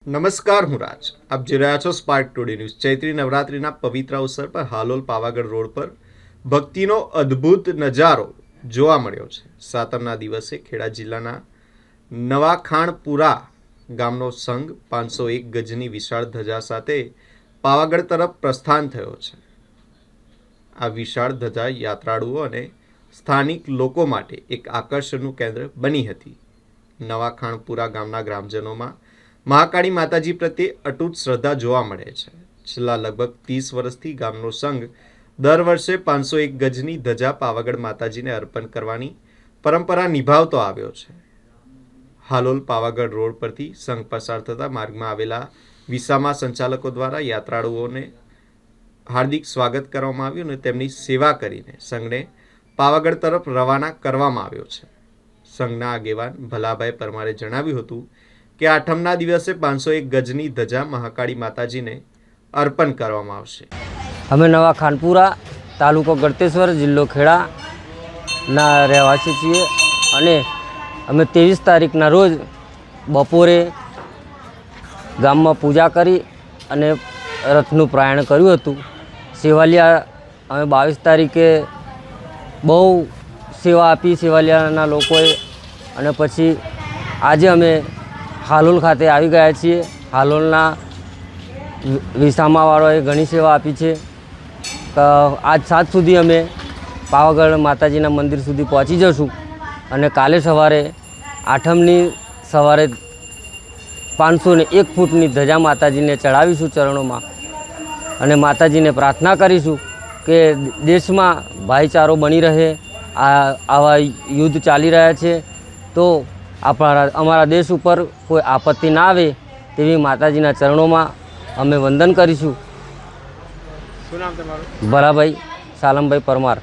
નમસ્કાર, હું રાજ. આપ જોઈ રહ્યા છો સ્પાર્ક ટુડે ન્યૂઝ. ચૈત્રી નવરાત્રિના પવિત્ર અવસર પર હાલોલ પાવાગઢ રોડ પર ભક્તિનો અદ્ભુત નજારો જોવા મળ્યો છે. સાતમના દિવસે ખેડા જિલ્લાના નવાખાણપુરા ગામનો સંઘ 501 ગજની વિશાળ ધજા સાથે પાવાગઢ તરફ પ્રસ્થાન થયો છે. આ વિશાળ ધજા યાત્રાળુઓ અને સ્થાનિક લોકો માટે એક આકર્ષણનું કેન્દ્ર બની હતી. નવાખાણપુરા ગામના ગ્રામજનોમાં મહાકાળી માતાજી પ્રત્યે અતૂટ શ્રદ્ધા જોવા મળે છે. છેલ્લા લગભગ 30 વર્ષથી ગામનો સંઘ દર વર્ષે 501 ગજની ધજા પાવાગઢ માતાજીને અર્પણ કરવાની પરંપરા નિભાવતો આવ્યો છે. હાલોલ પાવાગઢ રોડ પરથી સંઘ પસાર થતા માર્ગમાં આવેલા વિસામા સંચાલકો દ્વારા યાત્રાળુઓને હાર્દિક સ્વાગત કરવામાં આવ્યું અને તેમની સેવા કરીને સંઘને પાવાગઢ તરફ રવાના કરવામાં આવ્યો છે. સંઘના આગેવાન ભલાભાઈ પરમારે જણાવ્યું હતું કે આઠમના દિવસે 501 ગજની ધજા મહાકાળી માતાજીને અર્પણ કરવામાં આવશે. અમે નવા ખાનપુરા તાલુકો ગળતેશ્વર જિલ્લો ખેડાના રહેવાસી છીએ અને અમે 23 તારીખના રોજ બપોરે ગામમાં પૂજા કરી અને રથનું પ્રયાણ કર્યું હતું. સેવાલિયા અમે 22 તારીખે બહુ સેવા આપી સેવાલિયાના લોકોએ અને પછી આજે અમે હાલોલ ખાતે આવી ગયા છીએ. હાલોલના વિસામાવાળાએ ઘણી સેવા આપી છે. આજ સાંજ સુધી અમે પાવાગઢ માતાજીના મંદિર સુધી પહોંચી જશું અને કાલે સવારે આઠમની સવારે 501 ફૂટની ધજા માતાજીને ચડાવીશું ચરણોમાં અને માતાજીને પ્રાર્થના કરીશું કે દેશમાં ભાઈચારો બની રહે. આવા યુદ્ધ ચાલી રહ્યા છે તો અમારા દેશ ઉપર કોઈ આપત્તિ ના આવે તેવી માતાજીના ચરણોમાં અમે વંદન કરીશું. શું નામ તમારું? ભલાભાઈ સાલમભાઈ પરમાર.